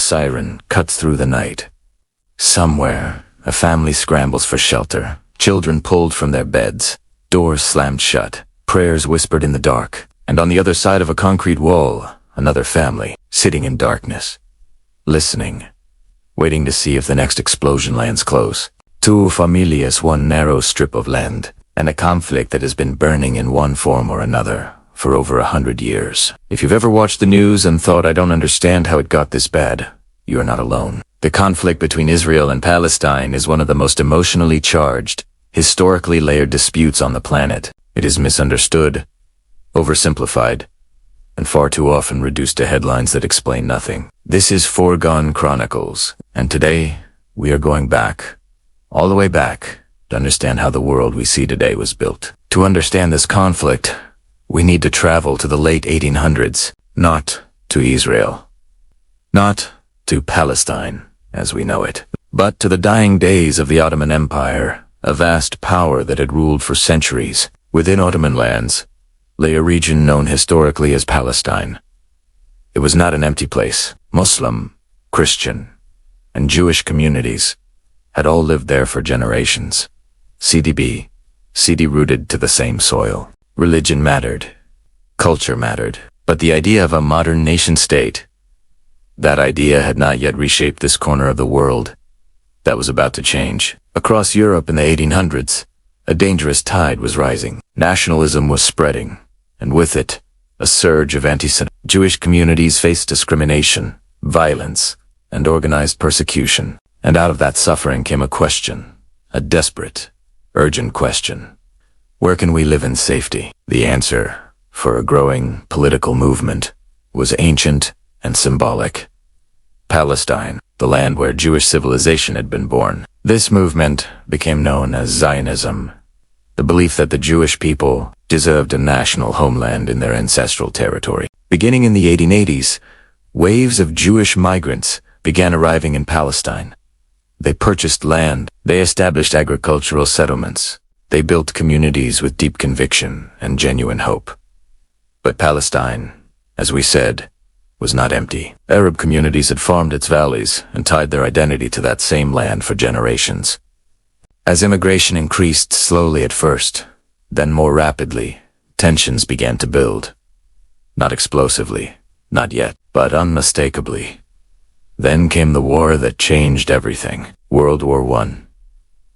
siren cuts through the night. Somewhere, a family scrambles for shelter, children pulled from their beds, doors slammed shut, prayers whispered in the dark, and on the other side of a concrete wall, another family, sitting in darkness, listening, waiting to see if the next explosion lands close. Two familias, one narrow strip of land, and a conflict that has been burning in one form or another for over 100 years. If you've ever watched the news and thought, I don't understand how it got this bad, you are not alone. The conflict between Israel and Palestine is one of the most emotionally charged, historically layered disputes on the planet. It is misunderstood, oversimplified, and far too often reduced to headlines that explain nothing. This is Foregone Chronicles, and today we are going back, all the way back, to understand how the world we see today was built. To understand this conflict, we need to travel to the late 1800s, not to Israel, not to Palestine as we know it, but to the dying days of the Ottoman Empire, a vast power that had ruled for centuries. Within Ottoman lands lay a region known historically as Palestine. It was not an empty place. Muslim, Christian, and Jewish communities had all lived there for generations. CD rooted to the same soil. Religion mattered, culture mattered, but the idea of a modern nation-state, that idea had not yet reshaped this corner of the world. That was about to change. Across Europe in the 1800s, a dangerous tide was rising. Nationalism was spreading, and with it, a surge of anti-Semitism. Jewish communities faced discrimination, violence, and organized persecution. And out of that suffering came a question, a desperate, urgent question. Where can we live in safety? The answer, for a growing political movement, was ancient and symbolic. Palestine, the land where Jewish civilization had been born. This movement became known as Zionism, the belief that the Jewish people deserved a national homeland in their ancestral territory. Beginning in the 1880s, waves of Jewish migrants began arriving in Palestine. They purchased land, they established agricultural settlements, they built communities with deep conviction and genuine hope. But Palestine, as we said, was not empty. Arab communities had farmed its valleys and tied their identity to that same land for generations. As immigration increased slowly at first, then more rapidly, tensions began to build. Not explosively, not yet, but unmistakably. Then came the war that changed everything, World War I.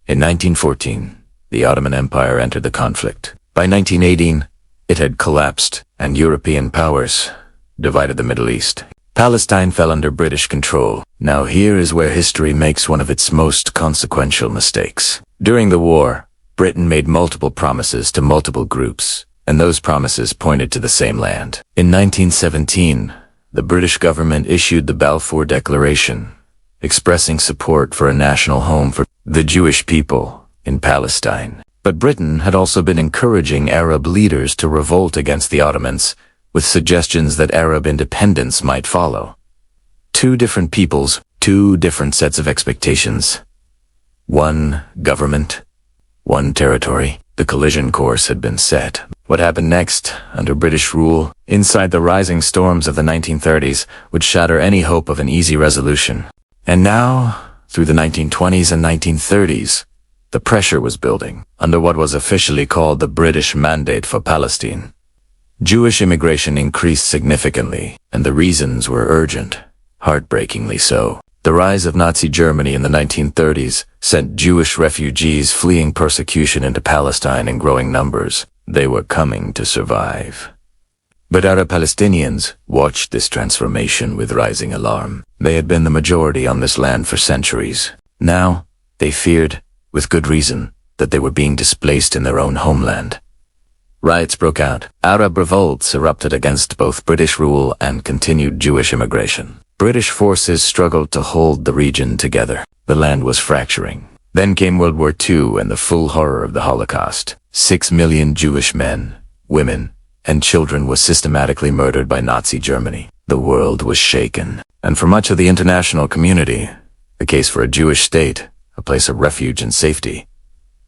In 1914, the Ottoman Empire entered the conflict. By 1918, it had collapsed, and European powers divided the Middle East. Palestine fell under British control. Now here is where history makes one of its most consequential mistakes. During the war, Britain made multiple promises to multiple groups, and those promises pointed to the same land. In 1917, the British government issued the Balfour Declaration, expressing support for a national home for the Jewish people in Palestine. But Britain had also been encouraging Arab leaders to revolt against the Ottomans, with suggestions that Arab independence might follow. Two different peoples, two different sets of expectations. One government, one territory. The collision course had been set. What happened next, under British rule, inside the rising storms of the 1930s, would shatter any hope of an easy resolution. And now, through the 1920s and 1930s, the pressure was building, under what was officially called the British Mandate for Palestine. Jewish immigration increased significantly, and the reasons were urgent, heartbreakingly so. The rise of Nazi Germany in the 1930s sent Jewish refugees fleeing persecution into Palestine in growing numbers. They were coming to survive. But Arab Palestinians watched this transformation with rising alarm. They had been the majority on this land for centuries. Now, they feared, with good reason, that they were being displaced in their own homeland. Riots broke out. Arab revolts erupted against both British rule and continued Jewish immigration. British forces struggled to hold the region together. The land was fracturing. Then came World War II and the full horror of the Holocaust. 6 million Jewish men, women, and children were systematically murdered by Nazi Germany. The world was shaken. And for much of the international community, the case for a Jewish state, a place of refuge and safety,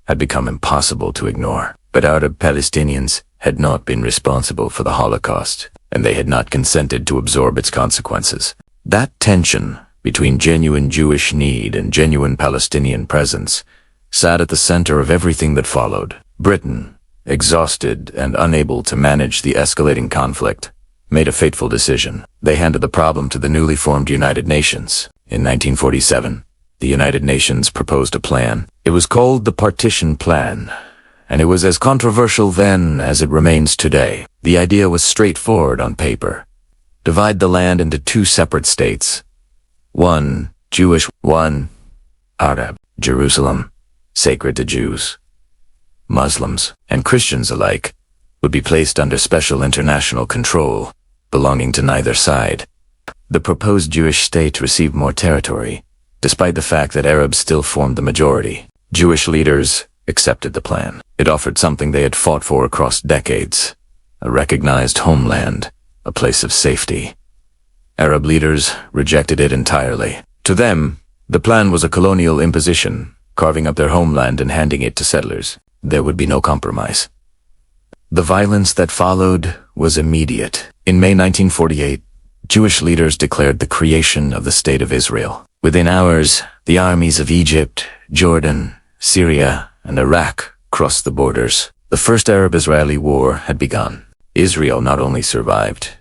had become impossible to ignore. But Arab Palestinians had not been responsible for the Holocaust, and they had not consented to absorb its consequences. That tension between genuine Jewish need and genuine Palestinian presence, sat at the center of everything that followed. Britain, exhausted and unable to manage the escalating conflict, made a fateful decision. They handed the problem to the newly formed United Nations. In 1947, the United Nations proposed a plan. It was called the Partition Plan, and it was as controversial then as it remains today. The idea was straightforward on paper. Divide the land into two separate states. One Jewish, one Arab. Jerusalem, sacred to Jews, Muslims, and Christians alike, would be placed under special international control, belonging to neither side. The proposed Jewish state received more territory, despite the fact that Arabs still formed the majority. Jewish leaders accepted the plan. It offered something they had fought for across decades: a recognized homeland, a place of safety. Arab leaders rejected it entirely. To them, the plan was a colonial imposition, carving up their homeland and handing it to settlers. There would be no compromise. The violence that followed was immediate. In May 1948, Jewish leaders declared the creation of the State of Israel. Within hours, the armies of Egypt, Jordan, Syria, and Iraq crossed the borders. The First Arab-Israeli War had begun. Israel not only survived,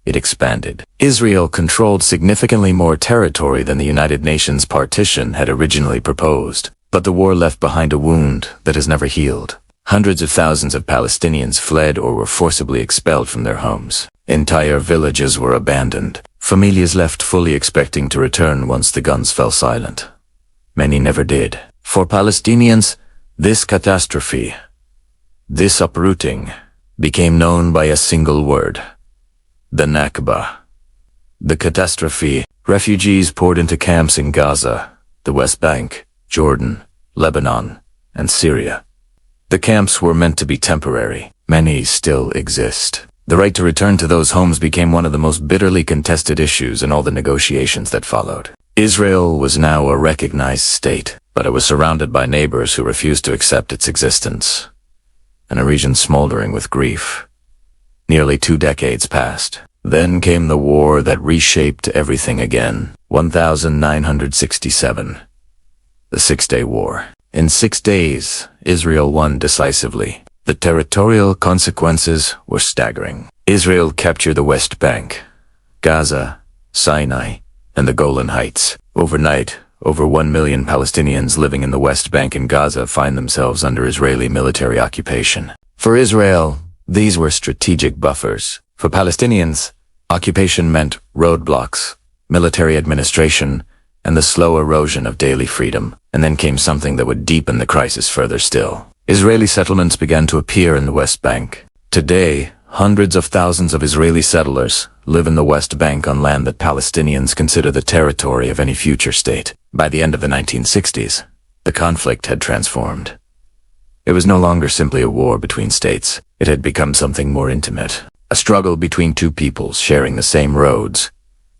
it expanded. Israel controlled significantly more territory than the United Nations partition had originally proposed. But the war left behind a wound that has never healed. Hundreds of thousands of Palestinians fled or were forcibly expelled from their homes. Entire villages were abandoned. Families left fully expecting to return once the guns fell silent. Many never did. For Palestinians, this catastrophe, this uprooting, became known by a single word: the Nakba. The catastrophe. Refugees poured into camps in Gaza, the West Bank, Jordan, Lebanon, and Syria. The camps were meant to be temporary. Many still exist. The right to return to those homes became one of the most bitterly contested issues in all the negotiations that followed. Israel was now a recognized state, but it was surrounded by neighbors who refused to accept its existence, and a region smoldering with grief. Nearly 2 decades passed. Then came the war that reshaped everything again. 1967. The Six-Day War. In 6 days, Israel won decisively. The territorial consequences were staggering. Israel captured the West Bank, Gaza, Sinai, and the Golan Heights. Overnight, over 1 million Palestinians living in the West Bank and Gaza find themselves under Israeli military occupation. For Israel, these were strategic buffers. For Palestinians, occupation meant roadblocks, military administration, and the slow erosion of daily freedom. And then came something that would deepen the crisis further still. Israeli settlements began to appear in the West Bank. Today, hundreds of thousands of Israeli settlers live in the West Bank on land that Palestinians consider the territory of any future state. By the end of the 1960s, the conflict had transformed. It was no longer simply a war between states. It had become something more intimate. A struggle between two peoples sharing the same roads,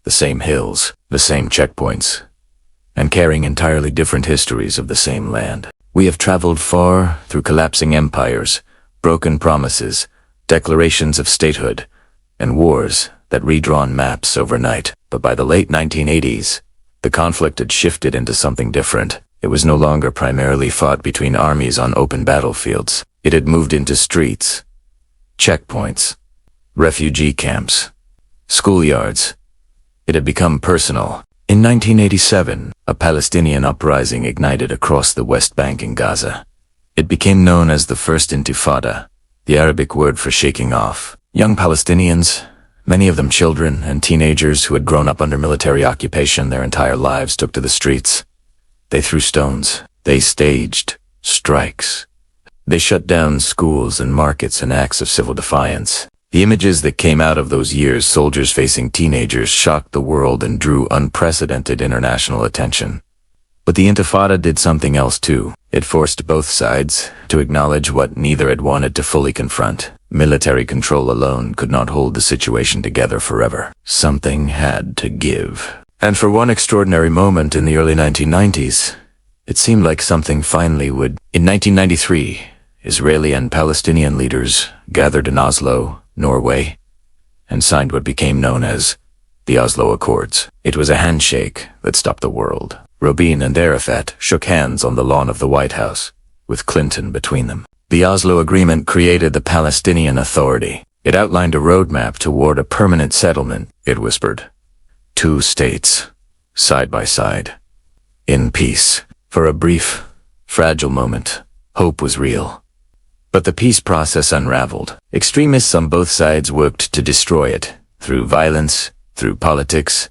the same hills, the same checkpoints, and carrying entirely different histories of the same land. We have traveled far through collapsing empires, broken promises, declarations of statehood, and wars that redrawn maps overnight. But by the late 1980s, the conflict had shifted into something different. It was no longer primarily fought between armies on open battlefields. It had moved into streets, checkpoints, refugee camps, schoolyards. It had become personal. In 1987, a Palestinian uprising ignited across the West Bank and Gaza. It became known as the First Intifada, the Arabic word for shaking off. Young Palestinians, many of them children and teenagers who had grown up under military occupation their entire lives, took to the streets. They threw stones. They staged strikes. They shut down schools and markets in acts of civil defiance. The images that came out of those years, soldiers facing teenagers, shocked the world and drew unprecedented international attention. But the Intifada did something else too. It forced both sides to acknowledge what neither had wanted to fully confront. Military control alone could not hold the situation together forever. Something had to give. And for one extraordinary moment in the early 1990s, it seemed like something finally would. In 1993, Israeli and Palestinian leaders gathered in Oslo, Norway, and signed what became known as the Oslo Accords. It was a handshake that stopped the world. Rabin and Arafat shook hands on the lawn of the White House, with Clinton between them. The Oslo Agreement created the Palestinian Authority. It outlined a roadmap toward a permanent settlement. It whispered, 2 states, side by side, in peace. For a brief, fragile moment, hope was real. But the peace process unraveled. Extremists on both sides worked to destroy it, through violence, through politics,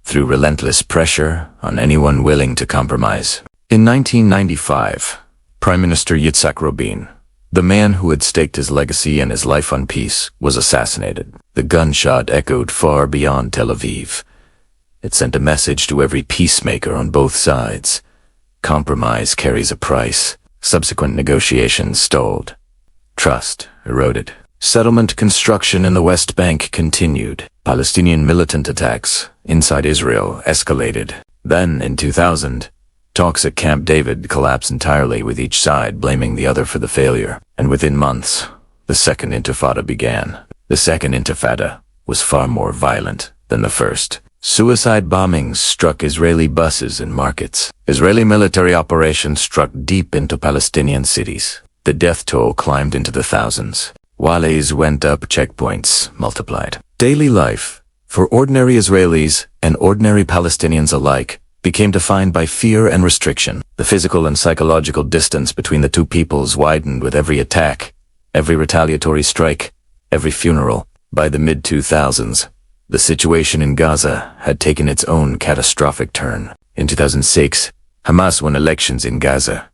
through relentless pressure on anyone willing to compromise. In 1995, Prime Minister Yitzhak Rabin, the man who had staked his legacy and his life on peace, was assassinated. The gunshot echoed far beyond Tel Aviv. It sent a message to every peacemaker on both sides. Compromise carries a price. Subsequent negotiations stalled. Trust eroded. Settlement construction in the West Bank continued. Palestinian militant attacks inside Israel escalated. Then, in 2000, talks at Camp David collapsed entirely, with each side blaming the other for the failure. And within months, the Second Intifada began. The Second Intifada was far more violent than the first. Suicide bombings struck Israeli buses and markets. Israeli military operations struck deep into Palestinian cities. The death toll climbed into the thousands. Wales went up, checkpoints multiplied. Daily life, for ordinary Israelis and ordinary Palestinians alike, became defined by fear and restriction. The physical and psychological distance between the two peoples widened with every attack, every retaliatory strike, every funeral. By the mid-2000s, the situation in Gaza had taken its own catastrophic turn. In 2006, Hamas won elections in Gaza.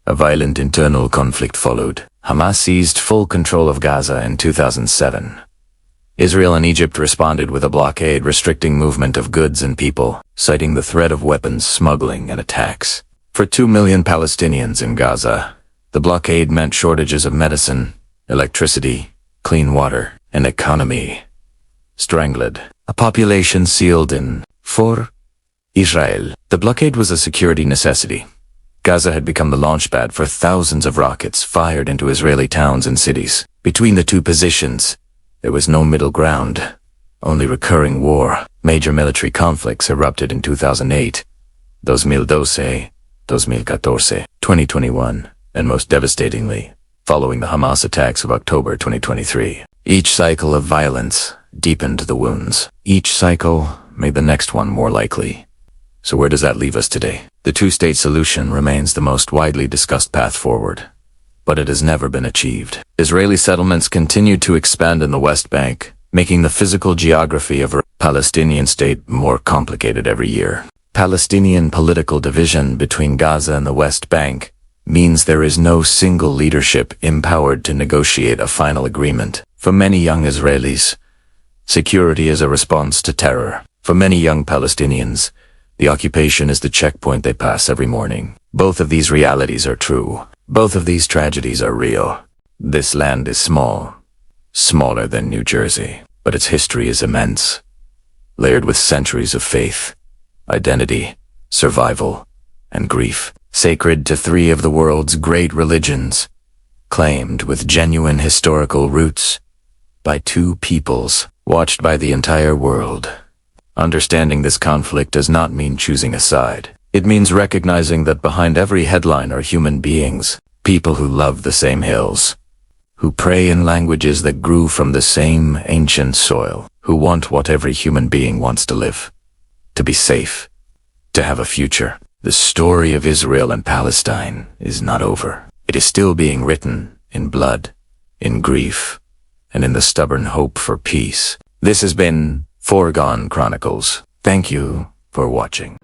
A violent internal conflict followed. Hamas seized full control of Gaza in 2007. Israel and Egypt responded with a blockade restricting movement of goods and people, citing the threat of weapons smuggling and attacks. For 2 million Palestinians in Gaza, the blockade meant shortages of medicine, electricity, clean water, and economy strangled. A population sealed in for Israel. The blockade was a security necessity. Gaza had become the launchpad for thousands of rockets fired into Israeli towns and cities. Between the two positions, there was no middle ground, only recurring war. Major military conflicts erupted in 2008, 2012, 2014, 2021, and most devastatingly, following the Hamas attacks of October 2023. Each cycle of violence deepened the wounds. Each cycle made the next one more likely. So where does that leave us today? The two-state solution remains the most widely discussed path forward, but it has never been achieved. Israeli settlements continue to expand in the West Bank, making the physical geography of a Palestinian state more complicated every year. Palestinian political division between Gaza and the West Bank means there is no single leadership empowered to negotiate a final agreement. For many young Israelis, security is a response to terror. For many young Palestinians, the occupation is the checkpoint they pass every morning. Both of these realities are true. Both of these tragedies are real. This land is small, smaller than New Jersey, but its history is immense, layered with centuries of faith, identity, survival, and grief. Sacred to 3 of the world's great religions, claimed with genuine historical roots by 2 peoples, watched by the entire world. Understanding this conflict does not mean choosing a side. It means recognizing that behind every headline are human beings, people who love the same hills, who pray in languages that grew from the same ancient soil, who want what every human being wants to live, to be safe, to have a future. The story of Israel and Palestine is not over. It is still being written in blood, in grief, and in the stubborn hope for peace. This has been Foregone Chronicles. Thank you for watching.